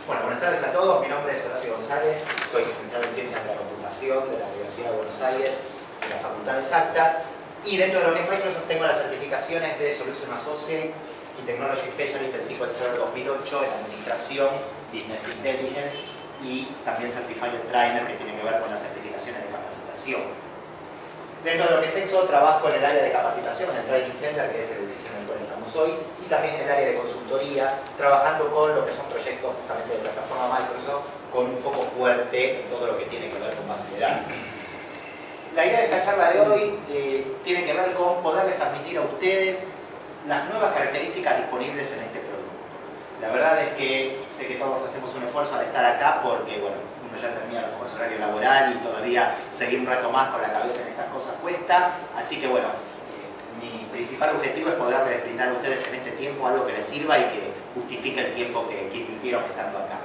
Bueno, buenas tardes a todos. Mi nombre es Horacio González. Soy licenciado en Ciencias de la Computación de la Universidad de Buenos Aires, de la Facultad de Exactas. Y dentro de lo que es Microsoft tengo las certificaciones de Solution Associate y Technology Specialist en SQL Server 2008 en Administración, Business Intelligence y también Certified Trainer, que tiene que ver con las certificaciones de capacitación. Dentro de lo que es EXO, trabajo en el área de capacitación, en el Training Center, que es el edificio en el cual estamos hoy, y también en el área de consultoría, trabajando con lo que son proyectos justamente de plataforma Microsoft, con un foco fuerte en todo lo que tiene que ver con base de datos. La idea de esta charla de hoy tiene que ver con poderles transmitir a ustedes las nuevas características disponibles en este producto. La verdad es que sé que todos hacemos un esfuerzo al estar acá porque, bueno, uno ya termina a lo mejor su horario laboral y todavía seguir un rato más con la cabeza en estas cosas cuesta. Así que, bueno, mi principal objetivo es poderles brindar a ustedes en este tiempo algo que les sirva y que justifique el tiempo que invirtieron estando acá.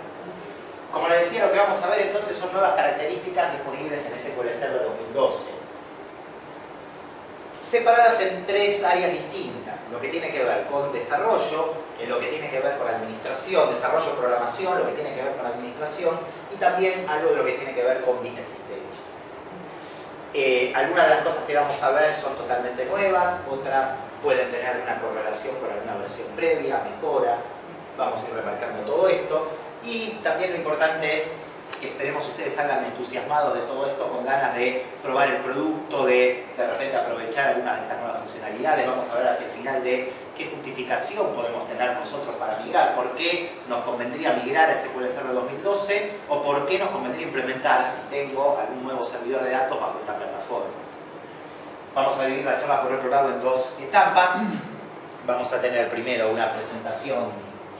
Como les decía, lo que vamos a ver entonces son nuevas características disponibles en SQL Server 2012. Separadas en tres áreas distintas, lo que tiene que ver con desarrollo, lo que tiene que ver con administración, desarrollo, programación, lo que tiene que ver con administración y también algo de lo que tiene que ver con Business Intelligence. Algunas de las cosas que vamos a ver son totalmente nuevas, otras pueden tener alguna correlación con alguna versión previa, mejoras, vamos a ir remarcando todo esto y también lo importante es que esperemos ustedes salgan entusiasmados de todo esto, con ganas de probar el producto, de repente aprovechar algunas de estas nuevas funcionalidades. Vamos a ver hacia el final de qué justificación podemos tener nosotros para migrar, por qué nos convendría migrar a SQL Server 2012 o por qué nos convendría implementar si tengo algún nuevo servidor de datos bajo esta plataforma. Vamos a dividir la charla por otro lado en dos etapas. Vamos a tener primero una presentación,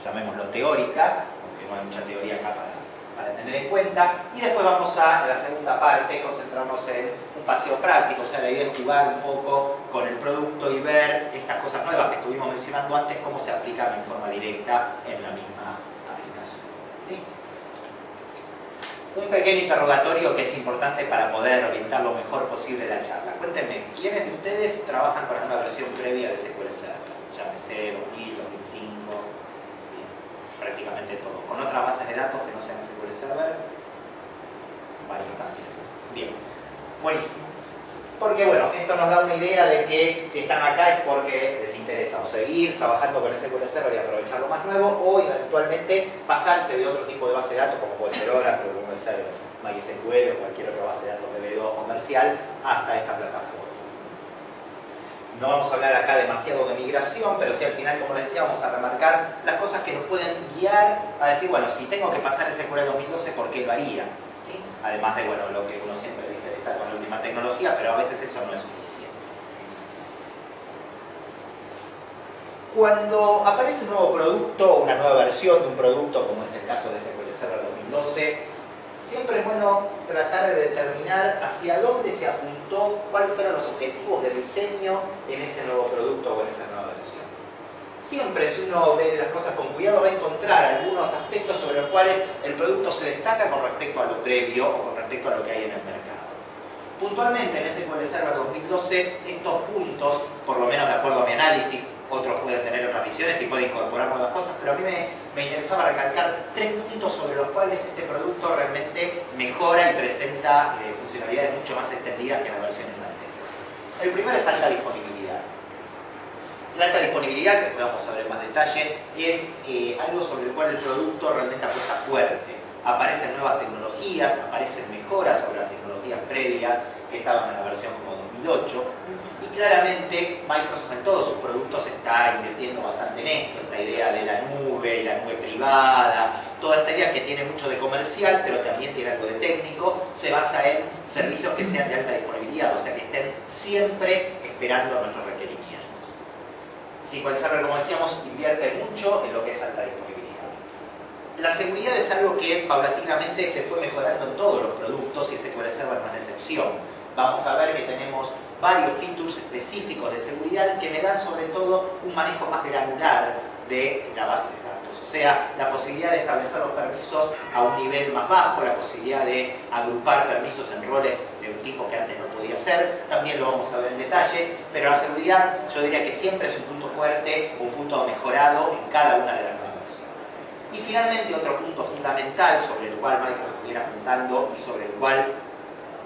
llamémoslo teórica, aunque no hay mucha teoría acá para tener en cuenta, y después vamos a, en la segunda parte, concentrarnos en un paseo práctico, o sea, la idea es jugar un poco con el producto y ver estas cosas nuevas que estuvimos mencionando antes, cómo se aplican en forma directa en la misma aplicación. ¿Sí? Un pequeño interrogatorio que es importante para poder orientar lo mejor posible la charla. Cuéntenme, ¿quiénes de ustedes trabajan con alguna versión previa de SQL Server? Llámese 2000, 2005... prácticamente todo. ¿Con otras bases de datos que no sean SQL Server? Varios también. Bien, buenísimo. Porque bueno, esto nos da una idea de que si están acá es porque les interesa o seguir trabajando con SQL Server y aprovechar lo más nuevo o eventualmente pasarse de otro tipo de base de datos como puede ser Oracle, como puede ser MySQL o cualquier otra base de datos de B2 comercial hasta esta plataforma. No vamos a hablar acá demasiado de migración, pero sí al final, como les decía, vamos a remarcar las cosas que nos pueden guiar a decir, bueno, si tengo que pasar SQL 2012, ¿por qué lo haría? ¿Sí? Además de, bueno, lo que uno siempre dice de estar con la última tecnología, pero a veces eso no es suficiente. Cuando aparece un nuevo producto, una nueva versión de un producto, como es el caso de SQL Server 2012, siempre es bueno tratar de determinar hacia dónde se apuntó, cuáles fueron los objetivos de diseño en ese nuevo producto o en esa nueva versión. Siempre, si uno ve las cosas con cuidado, va a encontrar algunos aspectos sobre los cuales el producto se destaca con respecto a lo previo o con respecto a lo que hay en el mercado. Puntualmente en SQL Server 2012, estos puntos, por lo menos de acuerdo a mi análisis, otros pueden tener otras visiones y pueden incorporar nuevas cosas, pero a mí me interesaba recalcar tres puntos sobre los cuales este producto realmente mejora y presenta funcionalidades mucho más extendidas que las versiones anteriores. El primero es alta disponibilidad. La alta disponibilidad, que después vamos a ver en más detalle, es algo sobre el cual el producto realmente apuesta fuerte. Aparecen nuevas tecnologías, aparecen mejoras sobre las tecnologías previas que estaban en la versión como 2008. Y claramente Microsoft en todos sus productos está invirtiendo bastante en esto, esta idea de la nube y la nube privada, toda esta idea que tiene mucho de comercial, pero también tiene algo de técnico, se basa en servicios que sean de alta disponibilidad, o sea que estén siempre esperando nuestros requerimientos. SQL Server, como decíamos, invierte mucho en lo que es alta disponibilidad. La seguridad es algo que paulatinamente se fue mejorando en todos los productos y SQL Server no es excepción. Vamos a ver que tenemos varios features específicos de seguridad que me dan sobre todo un manejo más granular de la base de datos. O sea, la posibilidad de establecer los permisos a un nivel más bajo, la posibilidad de agrupar permisos en roles de un tipo que antes no podía hacer, también lo vamos a ver en detalle, pero la seguridad yo diría que siempre es un punto fuerte, un punto mejorado en cada una de las nuevas versiones. Y finalmente, otro punto fundamental sobre el cual Microsoft viene apuntando y sobre el cual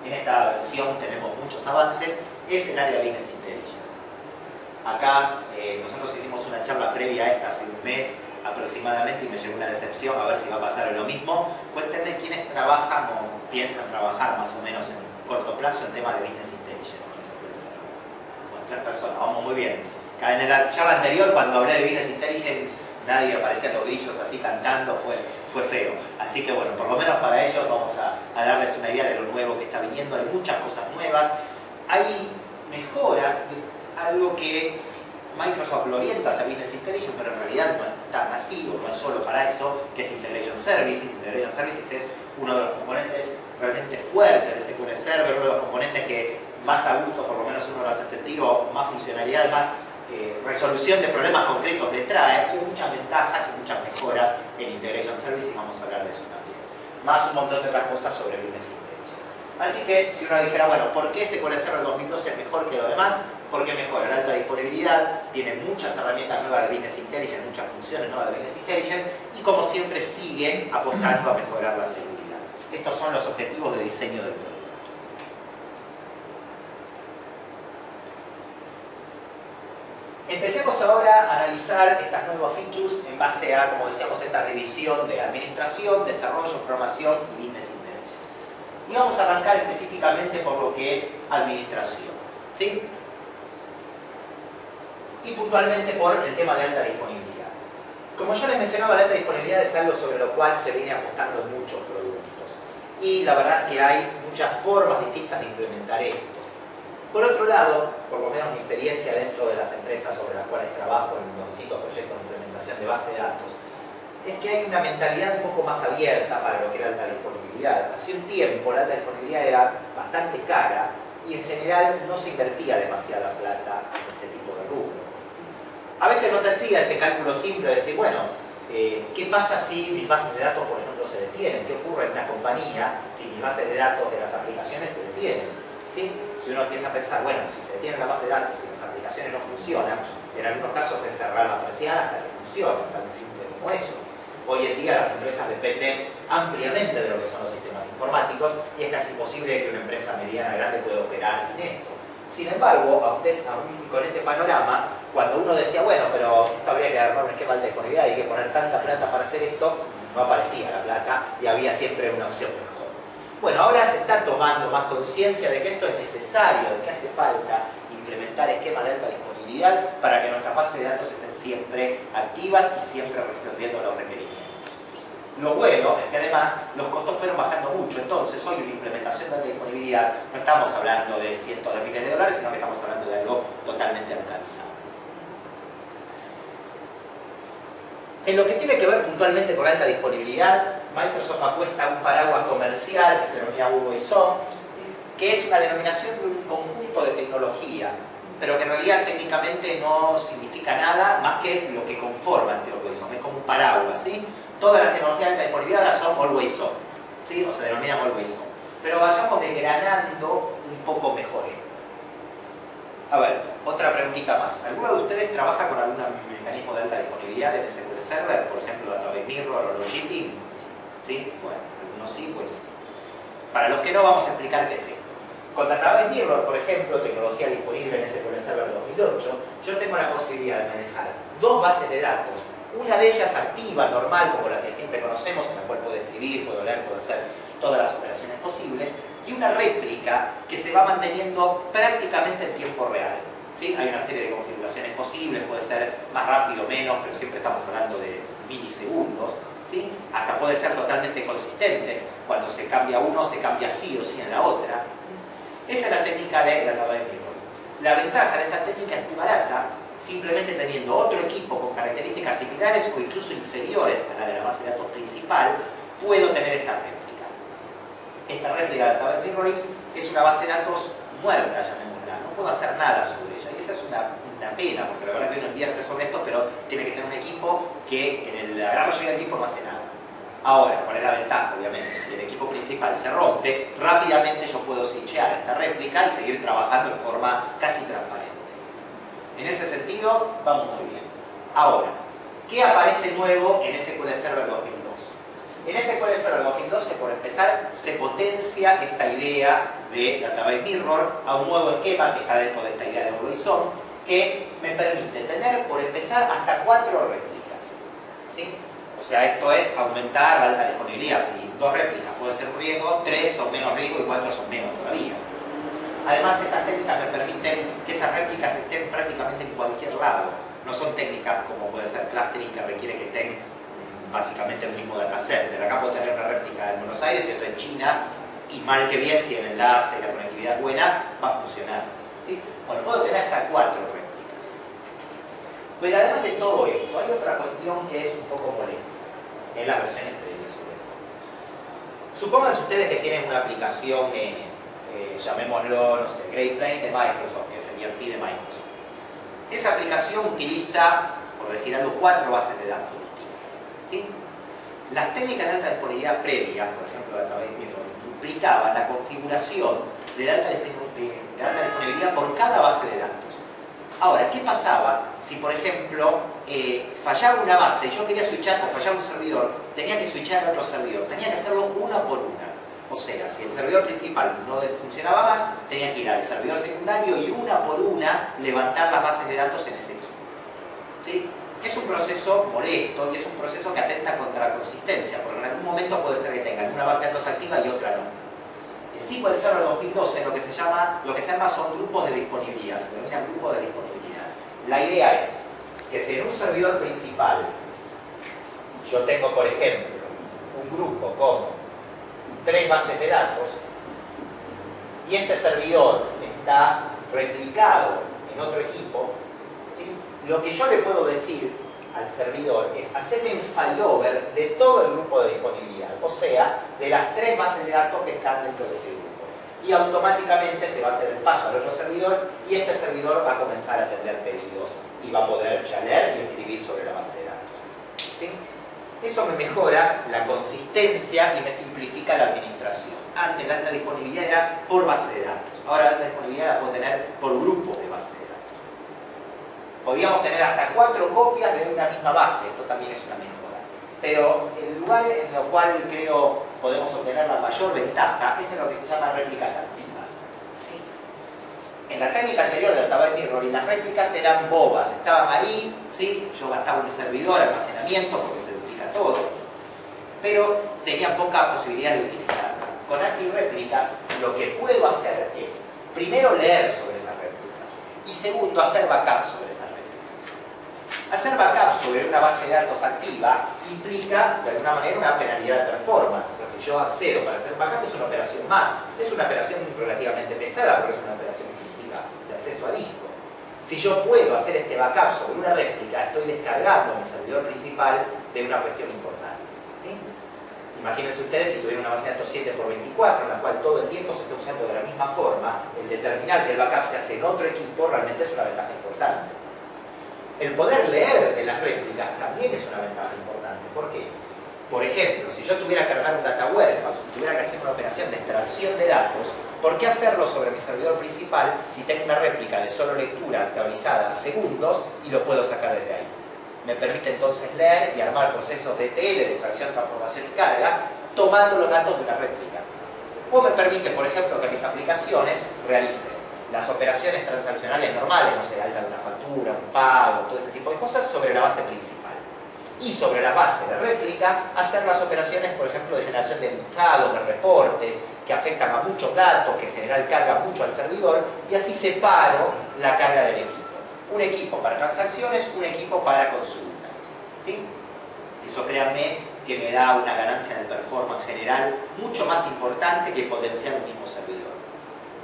en esta versión tenemos muchos avances, es el área de Business Intelligence. Acá nosotros hicimos una charla previa a esta hace un mes aproximadamente y me llegó una decepción, a ver si va a pasar lo mismo. Cuéntenme quiénes trabajan o piensan trabajar más o menos en corto plazo en temas de Business Intelligence con SQL Server. Bueno, 3 personas, vamos muy bien. En la charla anterior, cuando hablé de Business Intelligence, nadie aparecía los grillos así cantando, fue feo. Así que bueno, por lo menos para ellos vamos a darles una idea de lo nuevo que está viniendo. Hay muchas cosas nuevas, hay mejoras, algo que Microsoft lo orienta hacia Business Intelligence, pero en realidad no es tan así, o no es solo para eso, que es Integration Services. Integration Services es uno de los componentes realmente fuertes de SQL Server, uno de los componentes que más a gusto, por lo menos uno lo hace sentir, o más funcionalidad, más resolución de problemas concretos le trae. Hay muchas ventajas y muchas mejoras en Integration Service y vamos a hablar de eso también. Más un montón de otras cosas sobre Business Intelligence. Así que si uno dijera, bueno, ¿por qué SQL Server 2012 es mejor que lo demás? Porque mejora la alta disponibilidad, tiene muchas herramientas nuevas de Business Intelligence, muchas funciones nuevas de Business Intelligence y como siempre siguen apostando a mejorar la seguridad. Estos son los objetivos de diseño del producto. Empecemos ahora a analizar estas nuevas features en base a, como decíamos, esta división de administración, desarrollo, programación y business intelligence. Y vamos a arrancar específicamente por lo que es administración, ¿sí? Y puntualmente por el tema de alta disponibilidad. Como yo les mencionaba, la alta disponibilidad es algo sobre lo cual se viene apostando en muchos productos. Y la verdad es que hay muchas formas distintas de implementar esto. Por otro lado, por lo menos mi experiencia dentro de las empresas sobre las cuales trabajo en los distintos proyectos de implementación de base de datos, es que hay una mentalidad un poco más abierta para lo que era alta disponibilidad. Hace un tiempo la alta disponibilidad era bastante cara y en general no se invertía demasiada plata en ese tipo de rubro. A veces no se hacía ese cálculo simple de decir, bueno, ¿qué pasa si mis bases de datos, por ejemplo, se detienen? ¿Qué ocurre en una compañía si mis bases de datos de las aplicaciones se detienen? ¿Sí? Si uno empieza a pensar, bueno, si se detiene la base de datos y las aplicaciones no funcionan, en algunos casos es cerrar la persiana hasta que funcione, tan simple como eso. Hoy en día las empresas dependen ampliamente de lo que son los sistemas informáticos y es casi imposible que una empresa mediana grande pueda operar sin esto. Sin embargo, aún con ese panorama, cuando uno decía, bueno, pero esto habría que armar un esquema de disponibilidad y hay que poner tanta plata para hacer esto, no aparecía la plata y había siempre una opción mejor. Bueno, ahora se está tomando más conciencia de que esto es necesario, de que hace falta implementar esquemas de alta disponibilidad para que nuestras bases de datos estén siempre activas y siempre respondiendo a los requerimientos. Lo bueno es que además los costos fueron bajando mucho, entonces hoy una implementación de alta disponibilidad no estamos hablando de cientos de miles de dólares, sino que estamos hablando de algo totalmente alcanzable. En lo que tiene que ver puntualmente con alta disponibilidad, Microsoft apuesta a un paraguas comercial que se denomina Always On, que es una denominación de un conjunto de tecnologías, pero que en realidad técnicamente no significa nada más que lo que conforma este Always On, es como un paraguas, ¿sí? Todas las tecnologías de alta disponibilidad ahora son Always On, ¿sí? O se denominan Always On. Pero vayamos desgranando un poco mejor. A ver, otra preguntita más. ¿Alguno de ustedes trabaja con algún mecanismo de alta disponibilidad en SQL Server? Por ejemplo, Database Mirror o Logic. ¿Sí? Bueno, algunos sí, buenísimo. Para los que no, vamos a explicar qué es esto. Con Database Mirror, por ejemplo, tecnología disponible en SQL Server 2008, yo tengo la posibilidad de manejar 2 bases de datos. Una de ellas activa, normal, como la que siempre conocemos, en la cual puedo escribir, puedo leer, puedo hacer todas las operaciones posibles, y una réplica que se va manteniendo prácticamente en tiempo real. ¿Sí? Hay una serie de configuraciones posibles, puede ser más rápido o menos, pero siempre estamos hablando de milisegundos. ¿Sí? Hasta puede ser totalmente consistentes. Cuando se cambia uno, se cambia sí o sí en la otra. Esa es la técnica de Database Mirror. La ventaja de esta técnica es muy barata, simplemente teniendo otro equipo con características similares o incluso inferiores a la de la base de datos principal, puedo tener esta réplica. Esta réplica de Database Mirroring es una base de datos muerta, llamémosla. No puedo hacer nada sobre ella. Y esa es una pena, porque la verdad que uno invierte sobre esto, pero tiene que tener un equipo que en la gran mayoría del tiempo no hace nada. Ahora, ¿cuál es la ventaja? Obviamente, si el equipo principal se rompe, rápidamente yo puedo switchear esta réplica y seguir trabajando en forma casi transparente. En ese sentido, vamos muy bien. Ahora, ¿Qué aparece nuevo en SQL Server 2002? En SQL Server 2012, por empezar, se potencia esta idea de Database Mirror a un nuevo esquema que está dentro de esta idea de Always On, que me permite tener, por empezar, hasta 4 réplicas. ¿Sí? O sea, esto es aumentar la alta disponibilidad. Si 2 réplicas puede ser un riesgo, 3 son menos riesgo y 4 son menos todavía. Además, estas técnicas me permiten que esas réplicas estén prácticamente en cualquier lado. No son técnicas como puede ser clustering, que requiere que estén básicamente el mismo dataset. Acá puedo tener una réplica en Buenos Aires y otra en China, y mal que bien, si el enlace y la conectividad es buena, va a funcionar. ¿Sí? Bueno, puedo tener hasta 4 réplicas. Pero además de todo esto, hay otra cuestión que es un poco molesta en las versiones previas sobre todo. Supónganse ustedes que tienen una aplicación llamémoslo, no sé, Great Plains de Microsoft, que es el ERP de Microsoft. Esa aplicación utiliza, por decir algo, 4 bases de datos distintas. ¿Sí? Las técnicas de alta disponibilidad previas, por ejemplo, Database Mirror, implicaban la configuración de alta disponibilidad por cada base de datos. Ahora, ¿qué pasaba si, por ejemplo, fallaba una base, yo quería switchar o fallaba un servidor, tenía que switchar a otro servidor, tenía que hacerlo una por una? O sea, si el servidor principal no funcionaba más, tenía que ir al servidor secundario y una por una levantar las bases de datos en ese equipo. ¿Sí? Es un proceso molesto y es un proceso que atenta contra la consistencia, porque en algún momento puede ser que tengan una base de datos activa y otra no. En SQL Server 2012 lo que se llama son grupos de disponibilidad, se denomina grupos de disponibilidad. La idea es que si en un servidor principal yo tengo, por ejemplo, un grupo con 3 bases de datos y este servidor está replicado en otro equipo, ¿sí? Lo que yo le puedo decir al servidor es hacerme un failover de todo el grupo de disponibilidad, o sea, de las 3 bases de datos que están dentro de ese grupo. Y automáticamente se va a hacer el paso al otro servidor y este servidor va a comenzar a atender pedidos y va a poder ya leer y escribir sobre la base de datos. ¿Sí? Eso me mejora la consistencia y me simplifica la administración. Antes la alta disponibilidad era por base de datos. Ahora la alta disponibilidad la puedo tener por grupo de base de datos. Podríamos tener hasta 4 copias de una misma base. Esto también es una mejora. Pero el lugar en el cual creo podemos obtener la mayor ventaja es en lo que se llama réplicas activas. ¿Sí? En la técnica anterior de Database Mirror, y las réplicas eran bobas. Estaban ahí, ¿sí? Yo gastaba un servidor, almacenamiento, porque se duplica todo, pero tenía poca posibilidad de utilizarla. Con ActiveRéplicas lo que puedo hacer es, primero, leer sobre esas réplicas y segundo, hacer backup sobre esas réplicas. Hacer backup sobre una base de datos activa implica, de alguna manera, una penalidad de performance. O sea, si yo accedo para hacer un backup es una operación más. Es una operación relativamente pesada porque es una operación física de acceso a disco. Si yo puedo hacer este backup sobre una réplica, estoy descargando mi servidor principal de una cuestión importante. ¿Sí? Imagínense ustedes si tuvieran una base de datos 7x24 en la cual todo el tiempo se está usando de la misma forma, el determinar que el backup se hace en otro equipo realmente es una ventaja importante. El poder leer de las réplicas también es una ventaja importante. ¿Por qué? Por ejemplo, si yo tuviera que armar un data warehouse, si tuviera que hacer una operación de extracción de datos, ¿por qué hacerlo sobre mi servidor principal si tengo una réplica de solo lectura actualizada a segundos y lo puedo sacar desde ahí? Me permite entonces leer y armar procesos de ETL, de extracción, transformación y carga, tomando los datos de una réplica. O me permite, por ejemplo, que mis aplicaciones realicen las operaciones transaccionales normales, no sé, alta de una factura, un pago, todo ese tipo de cosas, sobre la base principal. Y sobre la base de réplica, hacer las operaciones, por ejemplo, de generación de listados, de reportes, que afectan a muchos datos, que en general cargan mucho al servidor, y así separo la carga del equipo. Un equipo para transacciones, un equipo para consultas. ¿Sí? Eso, créanme, que me da una ganancia de performance general mucho más importante que potenciar un mismo servidor.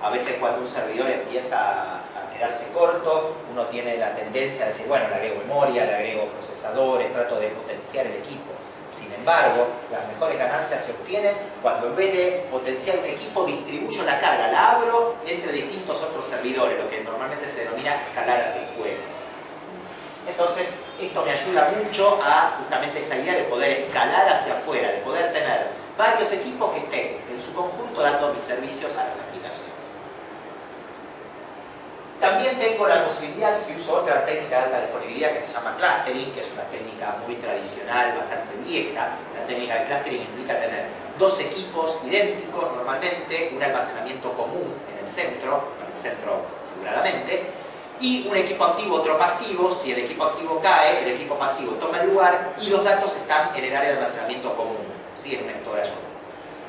A veces cuando un servidor empieza a quedarse corto, uno tiene la tendencia a decir, bueno, le agrego memoria, le agrego procesadores, trato de potenciar el equipo. Sin embargo, las mejores ganancias se obtienen cuando en vez de potenciar un equipo, distribuyo la carga, la abro entre distintos otros servidores, lo que normalmente se denomina escalar hacia afuera. Entonces, esto me ayuda mucho a justamente esa idea de poder escalar hacia afuera, de poder tener varios equipos que estén en su conjunto dando mis servicios a las aplicaciones. También tengo la posibilidad, si uso otra técnica de alta disponibilidad que se llama clustering, que es una técnica muy tradicional, bastante vieja. La técnica de clustering implica tener dos equipos idénticos normalmente, un almacenamiento común en el centro figuradamente, y un equipo activo, otro pasivo. Si el equipo activo cae, el equipo pasivo toma el lugar y los datos están en el área de almacenamiento común, ¿sí? En un storage común.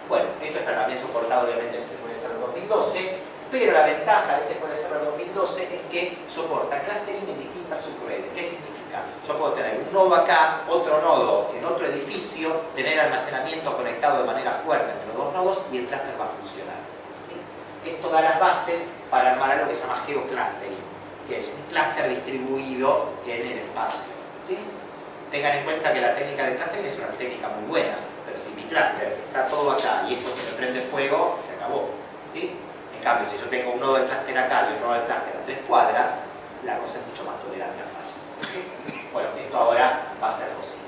Bueno, esto está también soportado obviamente en SQL Server 2012, pero la ventaja de SQL Server 2012 es que soporta clustering en distintas subredes. ¿Qué significa? Yo puedo tener un nodo acá, otro nodo en otro edificio, tener almacenamiento conectado de manera fuerte entre los dos nodos y el clúster va a funcionar, ¿sí? Esto da las bases para armar algo que se llama geoclustering, que es un clúster distribuido en el espacio, ¿sí? Tengan en cuenta que la técnica de clustering es una técnica muy buena, pero si mi clúster está todo acá y esto se me prende fuego, se acabó, ¿sí? En cambio, si yo tengo un nodo de clúster acá y un nodo de clúster a 3 cuadras, la cosa es mucho más tolerante a fallos, ¿sí? Bueno, esto ahora va a ser posible.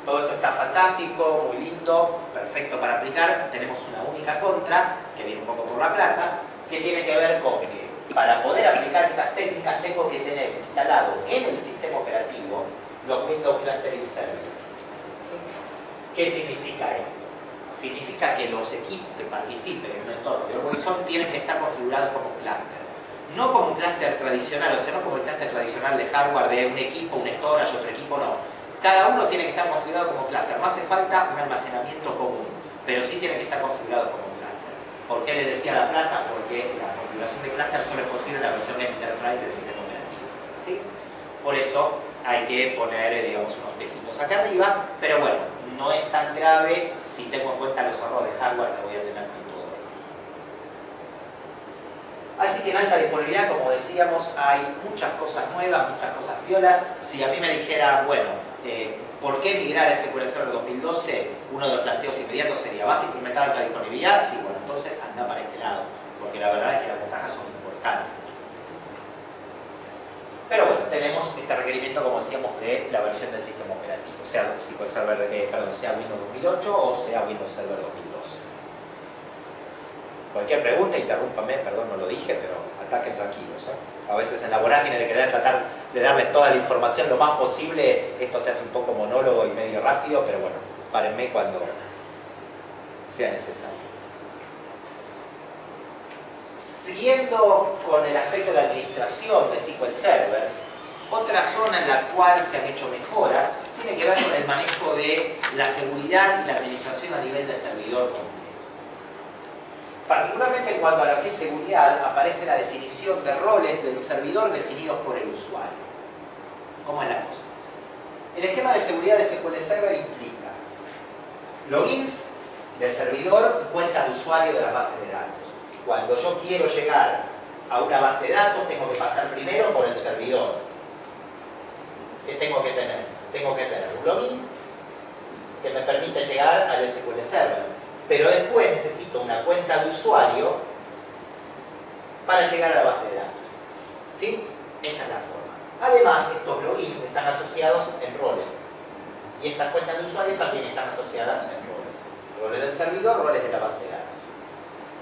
Todo esto está fantástico, muy lindo, perfecto para aplicar. Tenemos una única contra, que viene un poco por la plata, que tiene que ver con que para poder aplicar estas técnicas tengo que tener instalado en el sistema operativo los Windows Clustering Services, ¿sí? ¿Qué significa esto? Significa que los equipos que participen en un entorno de Orwellson tienen que estar configurados como clúster. No como un clúster tradicional, o sea, no como el clúster tradicional de hardware de un equipo, un storage, otro equipo, no. Cada uno tiene que estar configurado como clúster. No hace falta un almacenamiento común, pero sí tiene que estar configurado como clúster. ¿Por qué le decía la plata? Porque la configuración de clúster solo es posible en la versión Enterprise del sistema operativo, ¿sí? Por eso hay que poner, digamos, unos pesitos acá arriba, pero bueno, no es tan grave si tengo en cuenta los errores de hardware que voy a tener con todo esto. Así que en alta disponibilidad, como decíamos, hay muchas cosas nuevas, muchas cosas violas. Si a mí me dijera, bueno, ¿por qué migrar a SQL Server 2012? Uno de los planteos inmediatos sería, ¿vas a implementar alta disponibilidad? Sí, bueno, entonces anda para este lado, porque la verdad es que las ventajas son importantes. Pero bueno, tenemos este requerimiento, como decíamos, de la versión del sistema operativo, sea SQL Server, sea Windows 2008 o sea Windows Server 2012. Cualquier pregunta, interrúmpame, perdón, no lo dije, pero ataquen tranquilos, ¿eh? A veces en la vorágine de querer tratar de darles toda la información lo más posible, esto se hace un poco monólogo y medio rápido, pero bueno, párenme cuando sea necesario. Siguiendo con el aspecto de administración de SQL Server, otra zona en la cual se han hecho mejoras tiene que ver con el manejo de la seguridad y la administración a nivel de servidor completo. Particularmente cuando a lo que es seguridad aparece la definición de roles del servidor definidos por el usuario. ¿Cómo es la cosa? El esquema de seguridad de SQL Server implica logins de servidor y cuentas de usuario de las bases de datos. Cuando yo quiero llegar a una base de datos, tengo que pasar primero por el servidor. ¿Qué tengo que tener? Tengo que tener un login que me permite llegar al SQL Server. Pero después necesito una cuenta de usuario para llegar a la base de datos, ¿sí? Esa es la forma. Además, estos logins están asociados en roles. Y estas cuentas de usuario también están asociadas en roles. Roles del servidor, roles de la base de datos.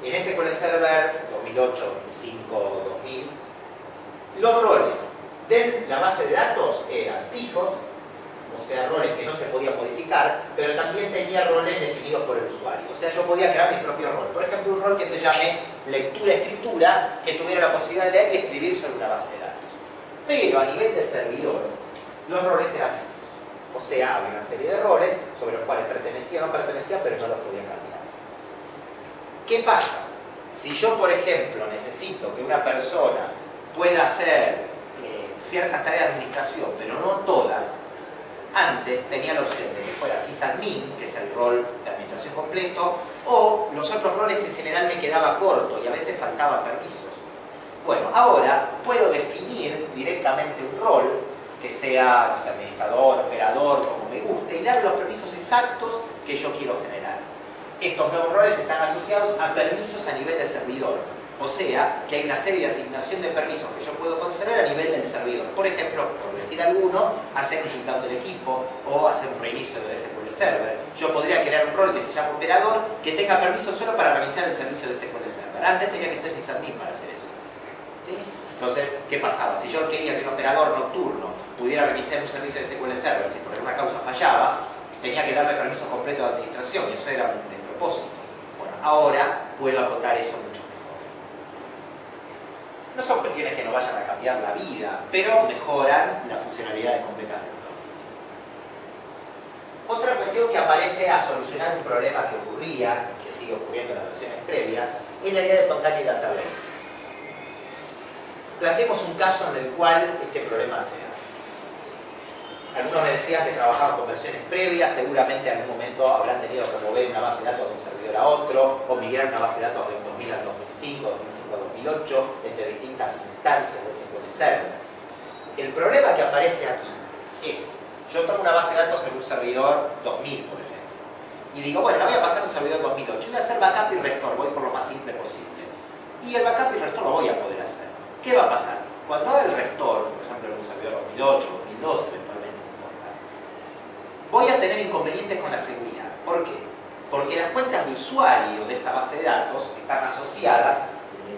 En SQL Server 2008, 2005, 2000, los roles de la base de datos eran fijos, o sea, roles que no se podían modificar, pero también tenía roles definidos por el usuario. O sea, yo podía crear mis propios roles. Por ejemplo, un rol que se llame lectura-escritura, que tuviera la posibilidad de leer y escribir sobre una base de datos. Pero a nivel de servidor, los roles eran fijos. O sea, había una serie de roles sobre los cuales pertenecía o no pertenecía, pero no los podía cambiar. ¿Qué pasa? Si yo, por ejemplo, necesito que una persona pueda hacer ciertas tareas de administración, pero no todas, antes tenía la opción de que fuera sysadmin, que es el rol de administración completo, o los otros roles en general me quedaba corto y a veces faltaban permisos. Bueno, ahora puedo definir directamente un rol que sea, no sé, administrador, operador, como me guste, y dar los permisos exactos que yo quiero generar. Estos nuevos roles están asociados a permisos a nivel de servidor. O sea, que hay una serie de asignación de permisos que yo puedo conceder a nivel del servidor. Por ejemplo, por decir alguno, hacer un shutdown del equipo o hacer un reinicio de SQL Server. Yo podría crear un rol que se llama operador que tenga permiso solo para realizar el servicio de SQL Server. Antes tenía que ser sysadmin para hacer eso, ¿sí? Entonces, ¿qué pasaba? Si yo quería que un operador nocturno pudiera reiniciar un servicio de SQL Server si por alguna causa fallaba, tenía que darle permiso completo de administración y eso era un despropósito. Bueno, ahora puedo acotar eso mucho mejor. No son cuestiones que no vayan a cambiar la vida, pero mejoran la funcionalidad de completamente. Otra cuestión que aparece a solucionar un problema que ocurría, que sigue ocurriendo en las versiones previas, es la idea de container database. Planteemos un caso en el cual este problema se da. Algunos me decían que trabajaban con versiones previas, seguramente en algún momento habrán tenido que mover una base de datos de un servidor a otro, o migrar una base de datos de 2000 al 2005, 2005 al 2008, entre distintas instancias de SQL Server. El problema que aparece aquí es, yo tomo una base de datos en un servidor 2000, por ejemplo, y digo, bueno, la voy a pasar a un servidor 2008, voy a hacer backup y restore, voy por lo más simple posible. Y el backup y restore lo voy a poder hacer. ¿Qué va a pasar? Cuando haga el restore, por ejemplo, en un servidor 2008, 2012, eventualmente, voy a tener inconvenientes con la seguridad. ¿Por qué? Porque las cuentas de usuario de esa base de datos están asociadas,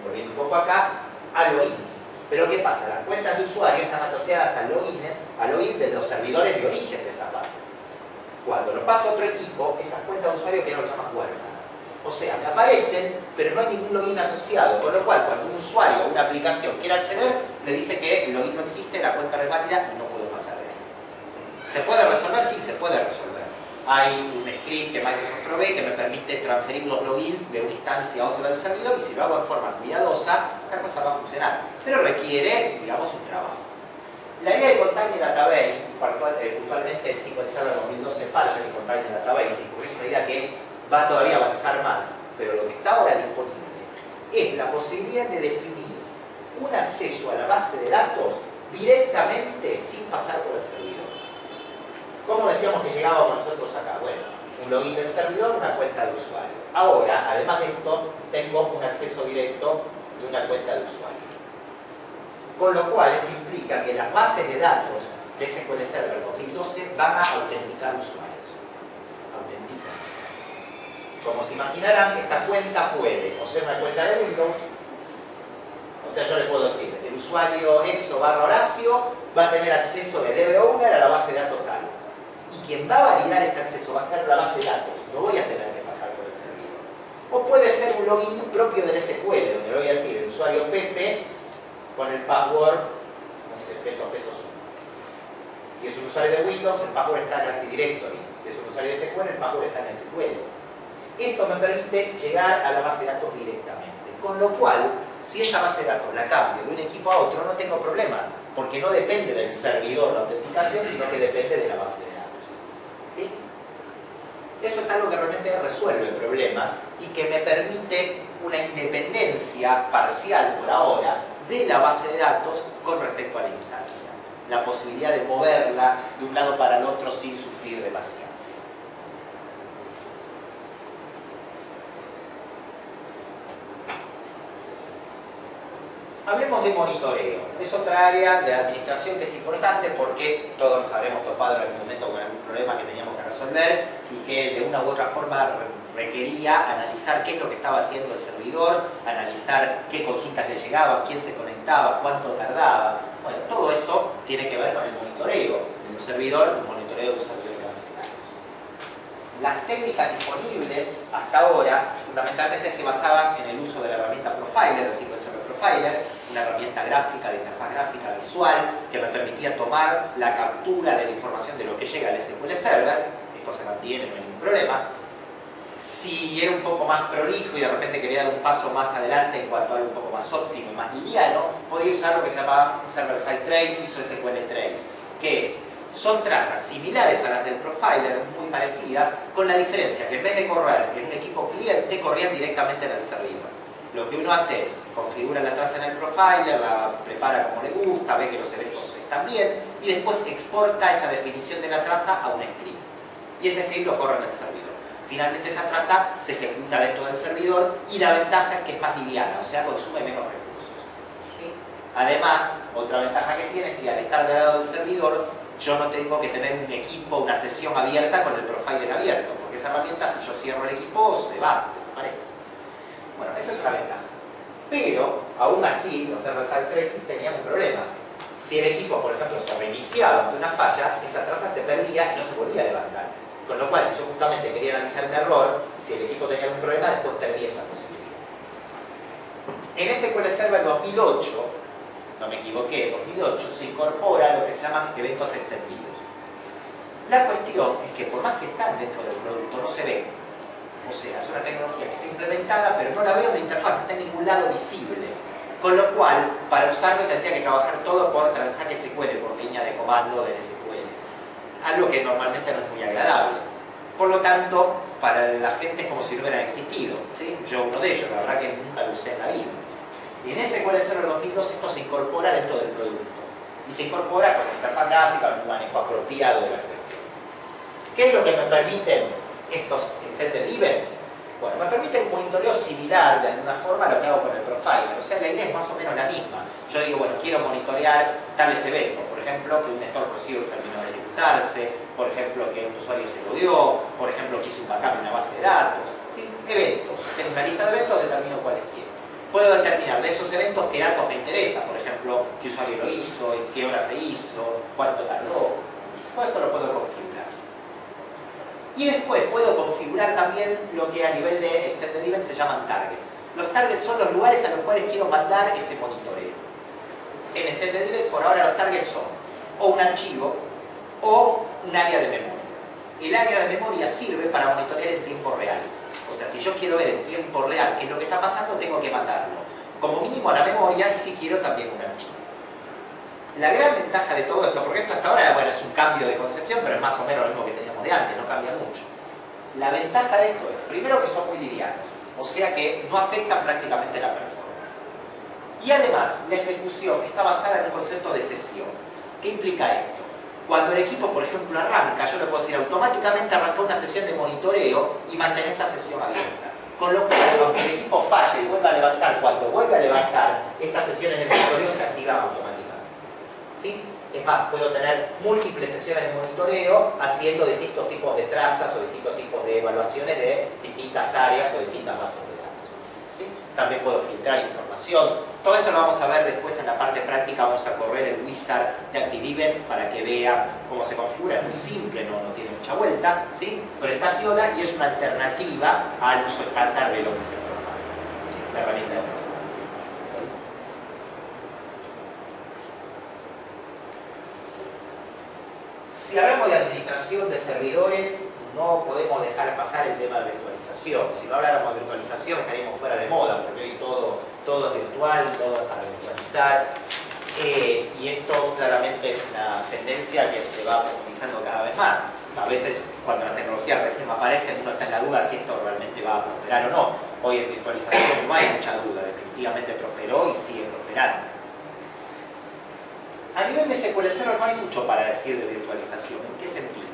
volviendo un poco acá, a logins. Pero ¿qué pasa? Las cuentas de usuario están asociadas a logins de los servidores de origen de esas bases. Cuando lo paso a otro equipo, esas cuentas de usuario que no lo llaman huérfanas. O sea, me aparecen, pero no hay ningún login asociado, con lo cual cuando un usuario o una aplicación quiera acceder, le dice que el login no existe, la cuenta no es válida y no puedo pasar de ahí. ¿Se puede resolver? Sí, se puede resolver. Hay un script que Microsoft provee que me permite transferir los logins de una instancia a otra del servidor y si lo hago en forma cuidadosa, la cosa va a funcionar. Pero requiere, digamos, un trabajo. La idea de Container Database, puntualmente en SQL Server 2012 Partial y Container Database, porque es una idea que va todavía a avanzar más, pero lo que está ahora disponible es la posibilidad de definir un acceso a la base de datos directamente sin pasar por el servidor. ¿Cómo decíamos que llegábamos nosotros acá? Bueno, un login del servidor, una cuenta de usuario. Ahora, además de esto, tengo un acceso directo de una cuenta de usuario. Con lo cual, esto implica que las bases de datos de SQL Server 2012 van a autenticar usuarios. Autentican usuarios. Como se imaginarán, esta cuenta puede o ser una cuenta de Windows, o sea, yo le puedo decir, el usuario exo/Horacio va a tener acceso de DB-Owner a la base de datos tal. Y quien va a validar ese acceso va a ser la base de datos, no voy a tener que pasar por el servidor. O puede ser un login propio del SQL, donde le voy a decir el usuario Pepe con el password, no sé, pesos 1. Si es un usuario de Windows, el password está en Active Directory. Si es un usuario de SQL, el password está en SQL. Esto me permite llegar a la base de datos directamente. Con lo cual, si esa base de datos la cambio de un equipo a otro, no tengo problemas, porque no depende del servidor la autenticación, sino que depende de la base de datos. ¿Sí? Eso es algo que realmente resuelve problemas y que me permite una independencia parcial por ahora de la base de datos con respecto a la instancia. La posibilidad de moverla de un lado para el otro sin sufrir demasiado. Hablemos de monitoreo. Es otra área de administración que es importante porque todos nos habremos topado en algún momento con algún problema que teníamos que resolver y que de una u otra forma requería analizar qué es lo que estaba haciendo el servidor, analizar qué consultas le llegaban, quién se conectaba, cuánto tardaba. Bueno, todo eso tiene que ver con el monitoreo de un servidor, el monitoreo de un servidor de base de datos. Las técnicas disponibles hasta ahora fundamentalmente se basaban en el uso de la herramienta Profiler, el SQL Server Profiler, una herramienta gráfica, de interfaz gráfica visual que me permitía tomar la captura de la información de lo que llega al SQL Server. Esto se mantiene, no hay ningún problema. Si era un poco más prolijo y de repente quería dar un paso más adelante en cuanto a algo un poco más óptimo y más liviano, podía usar lo que se llama Server-Side Traces o SQL Trace, que son trazas similares a las del Profiler, muy parecidas, con la diferencia que en vez de correr en un equipo cliente, corrían directamente en el servidor. Lo que uno hace es configura la traza en el Profiler, la prepara como le gusta, ve que los eventos están bien y después exporta esa definición de la traza a un script. Y ese script lo corre en el servidor. Finalmente esa traza se ejecuta dentro del servidor y la ventaja es que es más liviana, o sea, consume menos recursos. ¿Sí? Además, otra ventaja que tiene es que al estar del lado del servidor, yo no tengo que tener un equipo, una sesión abierta con el Profiler abierto, porque esa herramienta, si yo cierro el equipo, se va, desaparece. Bueno, esa es una ventaja. Pero, aún así, los server-side tracing tenían un problema. Si el equipo, por ejemplo, se reiniciaba ante una falla, esa traza se perdía y no se volvía a levantar. Con lo cual, si yo justamente quería analizar un error, si el equipo tenía algún problema, después perdía esa posibilidad. En SQL Server 2008, no me equivoqué, 2008, se incorpora lo que se llaman eventos extendidos. La cuestión es que por más que están dentro del producto, no se ven. O sea, es una tecnología que está implementada, pero no la veo en la interfaz, no está en ningún lado visible. Con lo cual, para usarlo tendría que trabajar todo por Transact SQL, por línea de comando del SQL. Algo que normalmente no es muy agradable. Por lo tanto, para la gente es como si no hubieran existido, ¿sí? Yo uno de ellos, la verdad que nunca lo usé en la vida. Y en SQL Server 2002 esto se incorpora dentro del producto. Y se incorpora con la interfaz gráfica, un manejo apropiado de la cuestión. ¿Qué es lo que me permiten estos extended events? Bueno, me permiten un monitoreo similar de alguna forma a lo que hago con el profiler. O sea, la idea es más o menos la misma. Yo digo, bueno, quiero monitorear tales eventos. Por ejemplo, que un store procedure terminó de ejecutarse. Por ejemplo, que un usuario se logueó. Por ejemplo, que hice un backup en una base de datos. ¿Sí? Eventos. Tengo una lista de eventos, determino cuáles quiero. Puedo determinar de esos eventos qué datos me interesan. Por ejemplo, qué usuario lo hizo, en qué hora se hizo, cuánto tardó. Todo esto lo puedo configurar. Y después puedo configurar también lo que a nivel de Extended Events se llaman targets. Los targets son los lugares a los cuales quiero mandar ese monitoreo. En Extended Events por ahora los targets son o un archivo o un área de memoria. El área de memoria sirve para monitorear en tiempo real. O sea, si yo quiero ver en tiempo real qué es lo que está pasando, tengo que mandarlo como mínimo a la memoria y si quiero también un archivo. La gran ventaja de todo esto, porque esto hasta ahora bueno, es un cambio de concepción, pero es más o menos lo mismo que teníamos de antes, no cambia mucho. La ventaja de esto es, primero que son muy livianos, o sea que no afectan prácticamente la performance. Y además, la ejecución está basada en un concepto de sesión. ¿Qué implica esto? Cuando el equipo, por ejemplo, arranca, yo le puedo decir automáticamente arrancar una sesión de monitoreo y mantener esta sesión abierta. Con lo cual, aunque el equipo falle y vuelva a levantar, cuando vuelva a levantar, estas sesiones de monitoreo se activan automáticamente. ¿Sí? Es más, puedo tener múltiples sesiones de monitoreo haciendo distintos tipos de trazas o distintos tipos de evaluaciones de distintas áreas o distintas bases de datos. ¿Sí? También puedo filtrar información. Todo esto lo vamos a ver después en la parte práctica. Vamos a correr el wizard de Active Events para que vea cómo se configura. Es muy simple, no tiene mucha vuelta, ¿sí? Pero está piola y es una alternativa al uso estándar de lo que es el Profile, ¿sí? La herramienta de Profile. Si hablamos de administración de servidores, no podemos dejar pasar el tema de virtualización. Si no habláramos de virtualización, estaríamos fuera de moda, porque hoy todo es virtual, todo es para virtualizar. Y esto claramente es una tendencia que se va profundizando cada vez más. A veces, cuando la tecnología recién aparece, uno está en la duda si esto realmente va a prosperar o no. Hoy en virtualización no hay mucha duda, definitivamente prosperó y sigue prosperando. A nivel de SQL Server no hay mucho para decir de virtualización. ¿En qué sentido?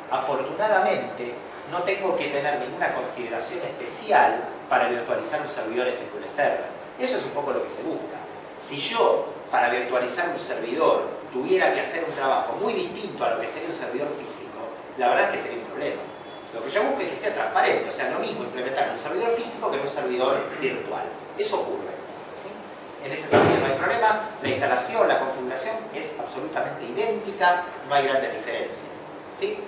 Afortunadamente, no tengo que tener ninguna consideración especial para virtualizar un servidor SQL Server. Eso es un poco lo que se busca. Si yo, para virtualizar un servidor, tuviera que hacer un trabajo muy distinto a lo que sería un servidor físico, la verdad es que sería un problema. Lo que yo busco es que sea transparente, o sea, lo mismo implementar en un servidor físico que en un servidor virtual. Eso ocurre. En ese sentido no hay problema, la instalación, la configuración es absolutamente idéntica, no hay grandes diferencias. ¿Sí?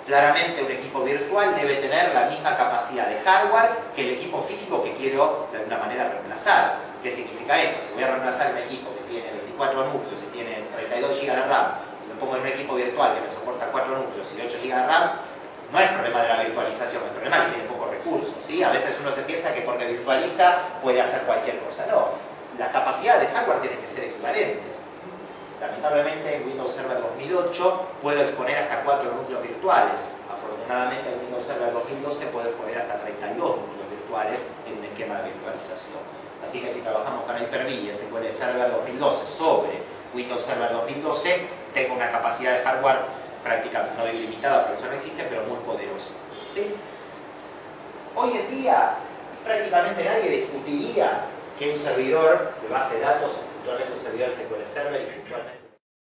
Claramente un equipo virtual debe tener la misma capacidad de hardware que el equipo físico que quiero de alguna manera reemplazar. ¿Qué significa esto? Si voy a reemplazar un equipo que tiene 24 núcleos y tiene 32 GB de RAM y lo pongo en un equipo virtual que me soporta 4 núcleos y 8 GB de RAM, no es problema de la virtualización, el problema es que tiene pocos recursos. ¿Sí? A veces uno se piensa que porque virtualiza puede hacer cualquier cosa. No. Las capacidades de hardware tienen que ser equivalentes. Lamentablemente en Windows Server 2008 puedo exponer hasta 4 núcleos virtuales. Afortunadamente en Windows Server 2012 puedo exponer hasta 32 núcleos virtuales en un esquema de virtualización. Así que si trabajamos con Hyper-V y SQL Server 2012 sobre Windows Server 2012, tengo una capacidad de hardware prácticamente no ilimitada, porque eso no existe, pero muy poderosa. ¿Sí? Hoy en día prácticamente nadie discutiría que un servidor de base de datos, puntualmente un servidor SQL Server y puntualmente